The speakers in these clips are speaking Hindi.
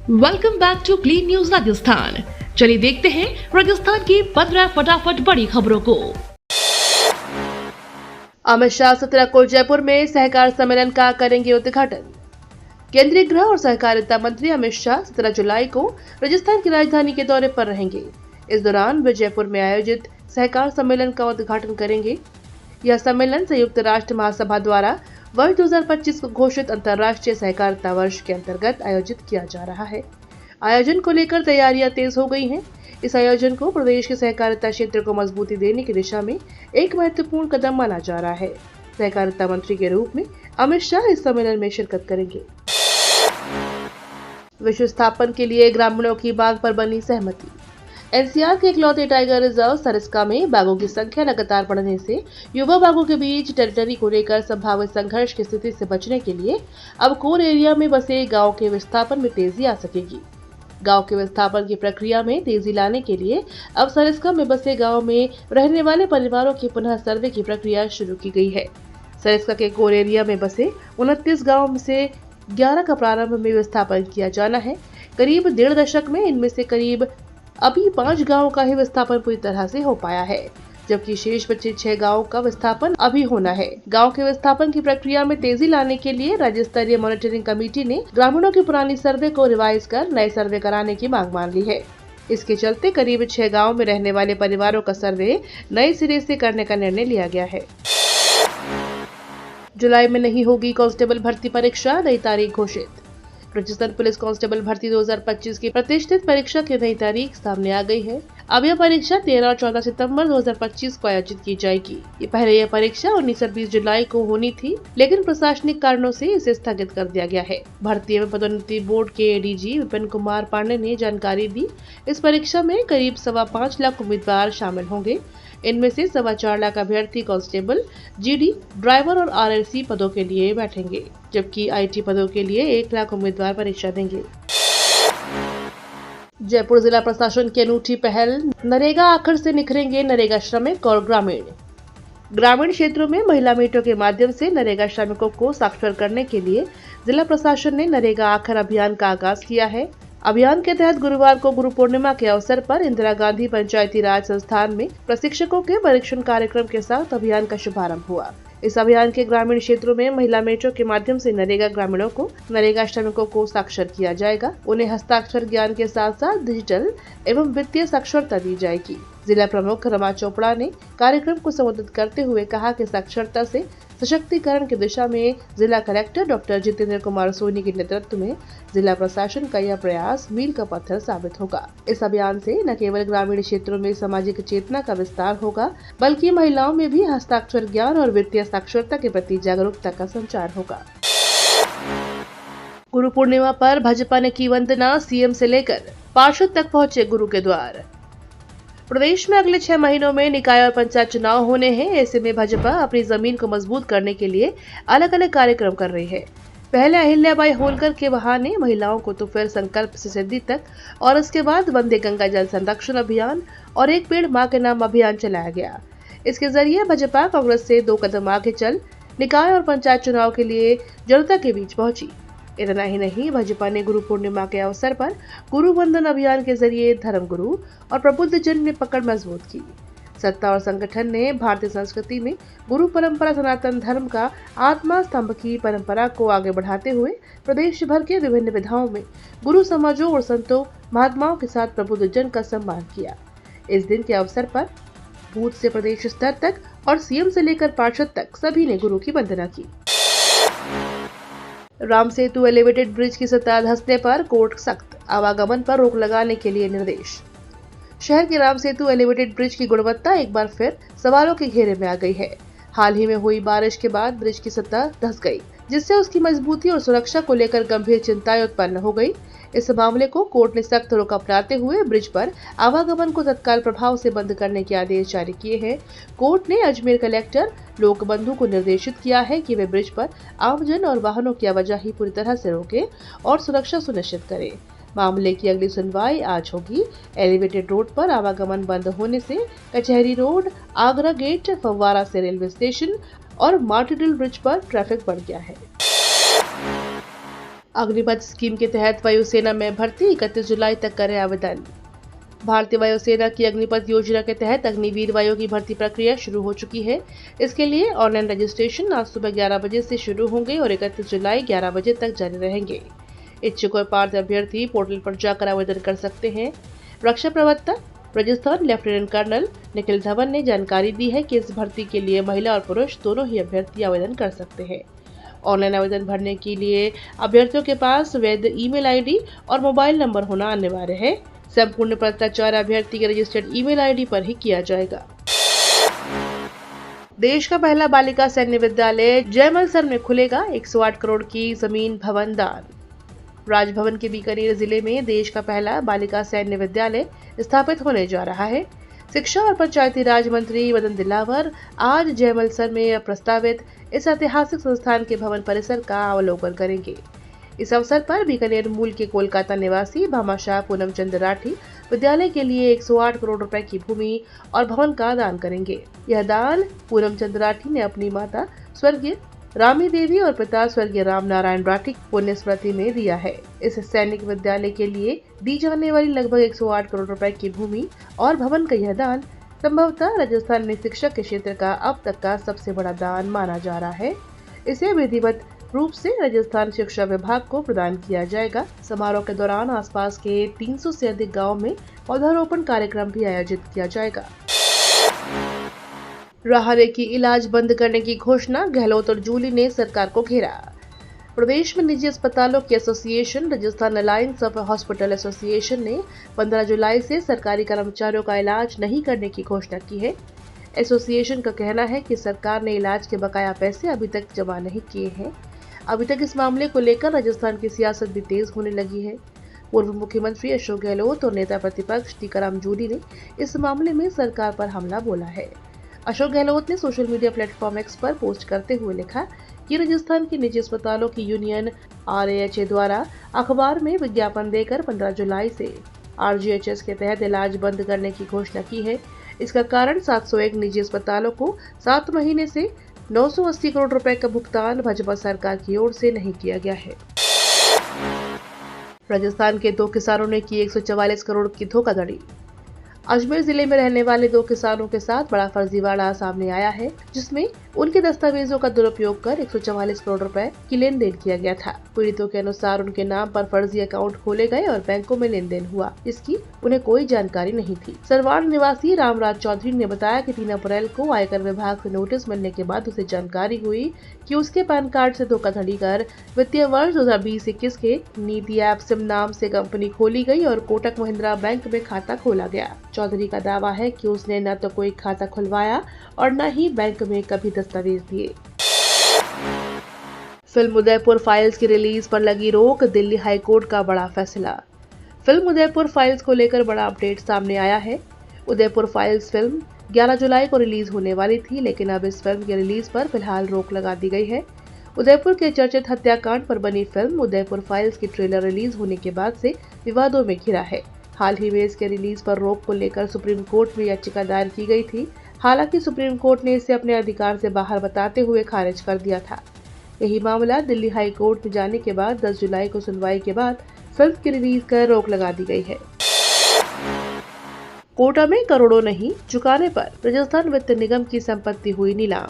Welcome back to clean news Rajasthan. चलिए देखते हैं राजस्थान की 15 फटाफट बड़ी खबरों को। अमित शाह 17 को जयपुर में सहकार सम्मेलन का करेंगे उद्घाटन। केंद्रीय गृह और सहकारिता मंत्री अमित शाह 17 जुलाई को राजस्थान की राजधानी के दौरे पर रहेंगे। इस दौरान वे जयपुर में आयोजित सहकार सम्मेलन का उद्घाटन करेंगे। यह सम्मेलन संयुक्त राष्ट्र महासभा द्वारा वर्ष 2025 को घोषित अंतर्राष्ट्रीय सहकारिता वर्ष के अंतर्गत आयोजित किया जा रहा है। आयोजन को लेकर तैयारियां तेज हो गई हैं। इस आयोजन को प्रदेश के सहकारिता क्षेत्र को मजबूती देने की दिशा में एक महत्वपूर्ण कदम माना जा रहा है। सहकारिता मंत्री के रूप में अमित शाह इस सम्मेलन में शिरकत करेंगे। विश्व स्थापन के लिए ग्रामीणों की मांग पर बनी सहमति। एनसीआर के इकलौते टाइगर रिजर्व सरिस्का में बाघों की संख्या लगातार बढ़ने से युवा बाघों के बीच टेरिटरी को लेकर संभावित संघर्ष की स्थिति से बचने के लिए अब कोर एरिया में बसे गांव के विस्थापन में तेजी आ सकेगी। गांव के विस्थापन की प्रक्रिया में तेजी लाने के लिए अब सरिस्का में बसे गांव में रहने वाले परिवारों की पुनः सर्वे की प्रक्रिया शुरू की गई है। सरिस्का के कोर एरिया में बसे 29 गाँव में से 11 का प्रारंभ में विस्थापन किया जाना है। करीब 1.5 दशक में इनमें से करीब अभी 5 गांवों का ही विस्थापन पूरी तरह से हो पाया है, जबकि शेष बचे 6 गांवों का विस्थापन अभी होना है। गांव के विस्थापन की प्रक्रिया में तेजी लाने के लिए राज्य स्तरीय मॉनिटरिंग कमेटी ने ग्रामीणों की पुरानी सर्वे को रिवाइज कर नए सर्वे कराने की मांग मान ली है। इसके चलते करीब 6 गाँव में रहने वाले परिवारों का सर्वे नए सिरे से करने का निर्णय लिया गया है। जुलाई में नहीं होगी कांस्टेबल भर्ती परीक्षा, नई तारीख घोषित। राजस्थान पुलिस कांस्टेबल भर्ती 2025 की प्रतिष्ठित परीक्षा की नई तारीख सामने आ गई है। अब यह परीक्षा 13 और 14 सितंबर 2025 को आयोजित की जाएगी। ये पहले यह परीक्षा 19 और 20 जुलाई को होनी थी, लेकिन प्रशासनिक कारणों से इसे स्थगित कर दिया गया है। भर्ती एवं पदोन्नति बोर्ड के एडीजी विपिन कुमार पांडे ने जानकारी दी। इस परीक्षा में करीब 5.25 लाख उम्मीदवार शामिल होंगे। इनमें से 4.25 लाख अभ्यर्थी कांस्टेबल, जीडी, ड्राइवर और आरएलसी पदों के लिए बैठेंगे, जबकि आईटी पदों के लिए 1 लाख उम्मीदवार परीक्षा देंगे। जयपुर जिला प्रशासन की अनूठी पहल, नरेगा आखर से निखरेंगे नरेगा श्रमिक और ग्रामीण। ग्रामीण क्षेत्रों में महिला मीटों के माध्यम से नरेगा श्रमिकों को साक्षर करने के लिए जिला प्रशासन ने नरेगा आखर अभियान का आगाज किया है। अभियान के तहत गुरुवार को गुरु पूर्णिमा के अवसर पर इंदिरा गांधी पंचायती राज संस्थान में प्रशिक्षकों के परीक्षण कार्यक्रम के साथ अभियान का शुभारंभ हुआ। इस अभियान के ग्रामीण क्षेत्रों में महिला मेटों के माध्यम से नरेगा ग्रामीणों को, नरेगा श्रमिकों को साक्षर किया जाएगा। उन्हें हस्ताक्षर ज्ञान के साथ साथ डिजिटल एवं वित्तीय साक्षरता दी जाएगी। जिला प्रमुख रमा चोपड़ा ने कार्यक्रम को संबोधित करते हुए कहा कि साक्षरता से सशक्तिकरण की दिशा में जिला कलेक्टर डॉक्टर जितेंद्र कुमार सोनी के नेतृत्व में जिला प्रशासन का यह प्रयास मील का पत्थर साबित होगा। इस अभियान से न केवल ग्रामीण क्षेत्रों में सामाजिक चेतना का विस्तार होगा, बल्कि महिलाओं में भी हस्ताक्षर ज्ञान और वित्तीय साक्षरता के प्रति जागरूकता का संचार होगा। गुरु पूर्णिमा पर भाजपा ने की वंदना, सीएम से लेकर पार्षद तक पहुंचे गुरु के द्वार। प्रदेश में अगले 6 महीनों में निकाय और पंचायत चुनाव होने हैं। ऐसे में भाजपा अपनी जमीन को मजबूत करने के लिए अलग अलग कार्यक्रम कर रही है। पहले अहिल्याबाई होलकर के बहाने महिलाओं को तो फिर संकल्प से सिद्धि तक, और उसके बाद वंदे गंगा जल संरक्षण अभियान और एक पेड़ मां के नाम अभियान चलाया गया। इसके जरिए भाजपा कांग्रेस से 2 कदम आगे चल निकाय और पंचायत चुनाव के लिए जनता के बीच पहुंची। इतना ही नहीं, भाजपा ने गुरु पूर्णिमा के अवसर पर गुरु वंदन अभियान के जरिए धर्म गुरु और प्रबुद्ध जन में पकड़ मजबूत की। सत्ता और संगठन ने भारतीय संस्कृति में गुरु परंपरा, सनातन धर्म का आत्मा स्तंभ की परंपरा को आगे बढ़ाते हुए प्रदेश भर के विभिन्न विधाओं में गुरु समाजों और संतों महात्माओं के साथ प्रबुद्ध जन का सम्मान किया। इस दिन के अवसर पर बूथ से प्रदेश स्तर तक और सीएम से लेकर पार्षद तक सभी ने गुरु की वंदना की। राम सेतु एलिवेटेड ब्रिज की सतह धंसने पर कोर्ट सख्त, आवागमन पर रोक लगाने के लिए निर्देश। शहर के राम सेतु एलिवेटेड ब्रिज की गुणवत्ता एक बार फिर सवालों के घेरे में आ गई है। हाल ही में हुई बारिश के बाद ब्रिज की सतह धंस गई, जिससे उसकी मजबूती और सुरक्षा को लेकर गंभीर चिंताएं उत्पन्न हो गई। इस मामले को कोर्ट ने सख्त रोक अपनाते हुए ब्रिज पर आवागमन को तत्काल प्रभाव से बंद करने के आदेश जारी किए हैं। कोर्ट ने अजमेर कलेक्टर लोकबंधु को निर्देशित किया है कि वे ब्रिज पर आमजन और वाहनों की आवाजाही पूरी तरह से रोके और सुरक्षा सुनिश्चित करें। मामले की अगली सुनवाई आज होगी। एलिवेटेड रोड पर आवागमन बंद होने से कचहरी रोड, आगरा गेट, फव्वारा से रेलवे स्टेशन और मार्टिडल ब्रिज पर ट्रैफिक बढ़ गया है। अग्निपथ स्कीम के तहत वायुसेना में भर्ती 31 जुलाई तक करें आवेदन। भारतीय वायुसेना की अग्निपथ योजना के तहत अग्निवीर वायु की भर्ती प्रक्रिया शुरू हो चुकी है। इसके लिए ऑनलाइन रजिस्ट्रेशन आज सुबह 11 बजे से शुरू होंगे और 31 जुलाई 11 बजे तक जारी रहेंगे। इच्छुक और पात्र अभ्यर्थी पोर्टल पर जाकर आवेदन कर सकते हैं। रक्षा प्रवक्ता राजस्थान लेफ्टिनेंट कर्नल निखिल धवन ने जानकारी दी है कि इस भर्ती के लिए महिला और पुरुष दोनों ही अभ्यर्थी आवेदन कर सकते हैं। ऑनलाइन आवेदन भरने के लिए अभ्यर्थियों के पास वैध ईमेल आईडी और मोबाइल नंबर होना अनिवार्य है। संपूर्ण पत्राचार अभ्यर्थी के रजिस्टर्ड ईमेल आईडी पर ही किया जाएगा। देश का पहला बालिका सैन्य विद्यालय जयमलसर में खुलेगा। 108 करोड़ की जमीन भवन दान। राजभवन के बीकानेर जिले में देश का पहला बालिका सैन्य विद्यालय स्थापित होने जा रहा है। शिक्षा और पंचायती राज मंत्री मदन दिलावर आज जयमलसर में प्रस्तावित इस ऐतिहासिक संस्थान के भवन परिसर का अवलोकन करेंगे। इस अवसर पर बीकानेर मूल के कोलकाता निवासी भामाशाह पूनम चंद राठी विद्यालय के लिए 108 करोड़ रुपए की भूमि और भवन का दान करेंगे। यह दान पूनम चंद राठी ने अपनी माता स्वर्गीय रामी देवी और पिता स्वर्गीय राम नारायण राठी पुण्य स्मृति में दिया है। इस सैनिक विद्यालय के लिए दी जाने वाली लगभग 108 करोड़ रुपए की भूमि और भवन का यह दान संभवतः राजस्थान में शिक्षा के क्षेत्र का अब तक का सबसे बड़ा दान माना जा रहा है। इसे विधिवत रूप से राजस्थान शिक्षा विभाग को प्रदान किया जाएगा। समारोह के दौरान आसपास के 300 से अधिक गाँव में पौधारोपण कार्यक्रम भी आयोजित किया जाएगा। राहरे की इलाज बंद करने की घोषणा, गहलोत और जूली ने सरकार को घेरा। प्रदेश में निजी अस्पतालों की association Rajasthan alliance of hospital association ने 15 जुलाई से सरकारी कर्मचारियों का इलाज नहीं करने की घोषणा की है। एसोसिएशन का कहना है कि सरकार ने इलाज के बकाया पैसे अभी तक जमा नहीं किए हैं। अभी तक इस मामले को लेकर राजस्थान की सियासत भी तेज होने लगी है। पूर्व मुख्यमंत्री अशोक गहलोत और नेता प्रतिपक्ष टीकाराम जूली ने इस मामले में सरकार पर हमला बोला है। अशोक गहलोत ने सोशल मीडिया प्लेटफॉर्म एक्स पर पोस्ट करते हुए लिखा कि राजस्थान की निजी अस्पतालों की यूनियन RAHA द्वारा अखबार में विज्ञापन देकर 15 जुलाई से RGHS के तहत इलाज बंद करने की घोषणा की है। इसका कारण 701 निजी अस्पतालों को 7 महीने से 980 करोड़ रुपए का भुगतान भाजपा सरकार की ओर से नहीं किया गया है। राजस्थान के 2 किसानों ने की 144 करोड़ की धोखाधड़ी। अजमेर जिले में रहने वाले 2 किसानों के साथ बड़ा फर्जीवाड़ा सामने आया है, जिसमें उनके दस्तावेजों का दुरुपयोग कर 144 करोड़ रुपए की लेन देन किया गया था। पीड़ितों के अनुसार उनके नाम पर फर्जी अकाउंट खोले गए और बैंकों में लेन देन हुआ, जिसकी उन्हें कोई जानकारी नहीं थी। सरवाड़ निवासी रामराज चौधरी ने बताया कि 3 अप्रैल को आयकर विभाग से नोटिस मिलने के बाद उसे जानकारी हुई कि उसके पैन कार्ड से धोखाधड़ी कर वित्तीय वर्ष 2020-21 के नीति ऐप सिम नाम से कंपनी खोली गई और कोटक महिंद्रा बैंक में खाता खोला गया। चौधरी का दावा है कि उसने न तो कोई खाता खुलवाया और न ही बैंक में कभी दस्तावेज दिए। फिल्म उदयपुर फाइल्स की रिलीज पर लगी रोक, दिल्ली हाईकोर्ट का बड़ा फैसला। फिल्म उदयपुर फाइल्स को लेकर बड़ा अपडेट सामने आया है। उदयपुर फाइल्स फिल्म 11 जुलाई को रिलीज होने वाली थी, लेकिन अब इस फिल्म की रिलीज पर फिलहाल रोक लगा दी गई है। उदयपुर के चर्चित हत्याकांड पर बनी फिल्म उदयपुर फाइल्स की ट्रेलर रिलीज होने के बाद से विवादों में घिरा है। हाल ही में इसके रिलीज पर रोक को लेकर सुप्रीम कोर्ट में याचिका दायर की गई थी। हालांकि सुप्रीम कोर्ट ने इसे अपने अधिकार से बाहर बताते हुए खारिज कर दिया था। यही मामला दिल्ली हाई कोर्ट में जाने के बाद 10 जुलाई को सुनवाई के बाद फिल्म की रिलीज कर रोक लगा दी गई है। कोटा में करोड़ों नहीं चुकाने पर राजस्थान वित्त निगम की संपत्ति हुई नीलाम।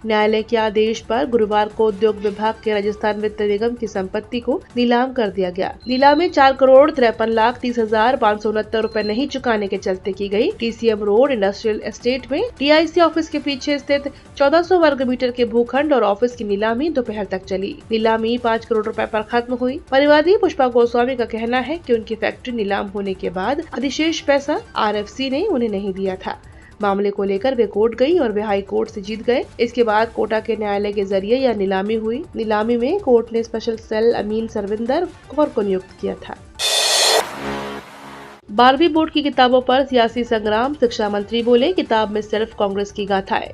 न्यायालय के आदेश पर गुरुवार को उद्योग विभाग के राजस्थान वित्त निगम की संपत्ति को नीलाम कर दिया गया। नीलाम में 4,53,30,569 रुपए नहीं चुकाने के चलते की गई। TCM रोड इंडस्ट्रियल एस्टेट में TIC ऑफिस के पीछे स्थित 1400 वर्ग मीटर के भूखंड और ऑफिस की नीलामी दोपहर तक चली। नीलामी 5 करोड़ रुपए पर खत्म हुई। परिवादी पुष्पा गोस्वामी का कहना है कि उनकी फैक्ट्री नीलाम होने के बाद अधिशेष पैसा RFC ने उन्हें नहीं दिया था। मामले को लेकर वे कोर्ट गई और वे हाई कोर्ट से जीत गए। इसके बाद कोटा के न्यायालय के जरिए यह नीलामी हुई। नीलामी में कोर्ट ने स्पेशल सेल अमीन सरविंदर कौर को नियुक्त किया था। 12वीं बोर्ड की किताबों पर सियासी संग्राम, शिक्षा मंत्री बोले किताब में सिर्फ कांग्रेस की गाथाएं।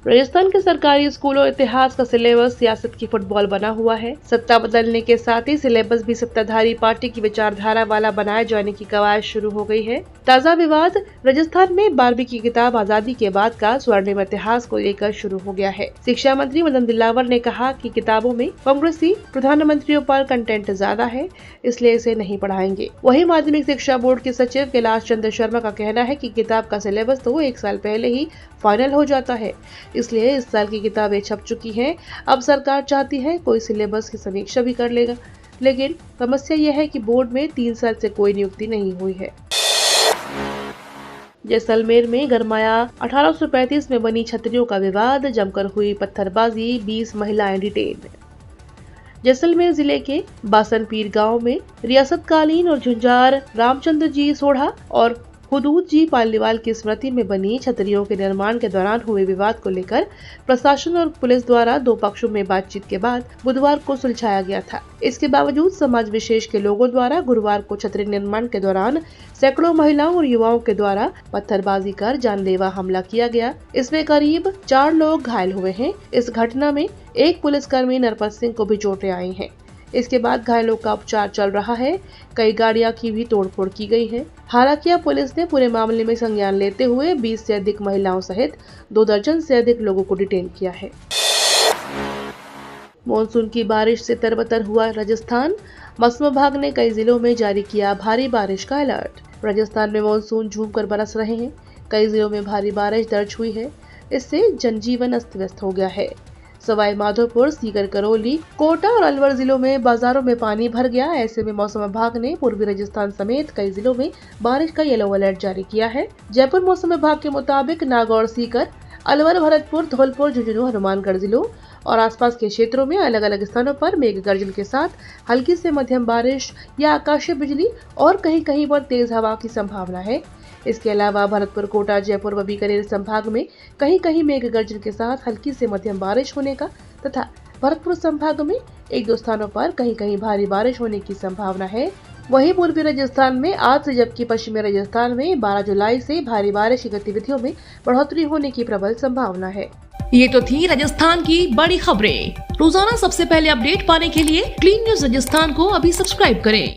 राजस्थान के सरकारी स्कूलों इतिहास का सिलेबस सियासत की फुटबॉल बना हुआ है। सत्ता बदलने के साथ ही सिलेबस भी सत्ताधारी पार्टी की विचारधारा वाला बनाए जाने की कवायद शुरू हो गई है। ताजा विवाद राजस्थान में 12वीं की किताब आजादी के बाद का स्वर्णिम इतिहास को लेकर शुरू हो गया है। शिक्षा मंत्री मदन दिलावर ने कहा कि किताबों में कांग्रेसी प्रधानमंत्रियों पर कंटेंट ज्यादा है, इसलिए इसे नहीं पढ़ाएंगे। वहीं माध्यमिक शिक्षा बोर्ड के सचिव कैलाश चंद्र शर्मा का कहना है कि किताब का सिलेबस तो 1 साल पहले ही फाइनल हो जाता है, इसलिए इस साल की किताबें छप चुकी हैं। अब सरकार चाहती है कोई सिलेबस की समीक्षा भी कर लेगा, लेकिन समस्या यह है कि बोर्ड में 3 साल से कोई नियुक्ति नहीं हुई है। जैसलमेर में गरमाया 1835 में बनी छतरियों का विवाद, जमकर हुई पत्थरबाजी, 20 महिलाएं डिटेन। जैसलमेर जिले के बासनपीर गांव में रियासतकालीन और झुंझार रामचंद्र जी सोढ़ा और हुदूद जी पालीवाल की स्मृति में बनी छतरियों के निर्माण के दौरान हुए विवाद को लेकर प्रशासन और पुलिस द्वारा 2 पक्षों में बातचीत के बाद बुधवार को सुलझाया गया था। इसके बावजूद समाज विशेष के लोगों द्वारा गुरुवार को छतरी निर्माण के दौरान सैकड़ों महिलाओं और युवाओं के द्वारा पत्थरबाजी कर जानलेवा हमला किया गया। इसमें करीब 4 लोग घायल हुए हैं। इस घटना में एक पुलिसकर्मी नरपत सिंह को भी चोटें आई हैं। इसके बाद घायलों का उपचार चल रहा है। कई गाड़ियां की भी तोड़फोड़ की गई है। हालांकि अब पुलिस ने पूरे मामले में संज्ञान लेते हुए 20 से अधिक महिलाओं सहित 2 दर्जन से अधिक लोगों को डिटेन किया है। मॉनसून की बारिश से तरबतर हुआ राजस्थान। मौसम विभाग ने कई जिलों में जारी किया भारी बारिश का अलर्ट। राजस्थान में मॉनसून झूमकर बरस रहे हैं। कई जिलों में भारी बारिश दर्ज हुई है। इससे जनजीवन अस्त व्यस्त हो गया है। सवाई माधोपुर, सीकर, करौली, कोटा और अलवर जिलों में बाजारों में पानी भर गया। ऐसे में मौसम विभाग ने पूर्वी राजस्थान समेत कई जिलों में बारिश का येलो अलर्ट जारी किया है। जयपुर मौसम विभाग के मुताबिक नागौर, सीकर, अलवर, भरतपुर, धौलपुर, झुंझुनू, हनुमानगढ़ जिलों और आसपास के क्षेत्रों में अलग अलग स्थानों पर मेघ गर्जन के साथ हल्की से मध्यम बारिश या आकाशीय बिजली और कहीं कहीं पर तेज हवा की संभावना है। इसके अलावा भरतपुर, कोटा, जयपुर व बीकानेर संभाग में कहीं कहीं मेघ गर्जन के साथ हल्की से मध्यम बारिश होने का तथा भरतपुर संभाग में 1-2 स्थानों पर कहीं कहीं भारी बारिश होने की संभावना है। वहीं पूर्वी राजस्थान में आज से, जबकि पश्चिमी राजस्थान में 12 जुलाई से भारी बारिश की गतिविधियों में बढ़ोतरी होने की प्रबल संभावना है। ये तो थी राजस्थान की बड़ी खबरें। रोजाना सबसे पहले अपडेट पाने के लिए क्लीन न्यूज राजस्थान को अभी सब्सक्राइब करें।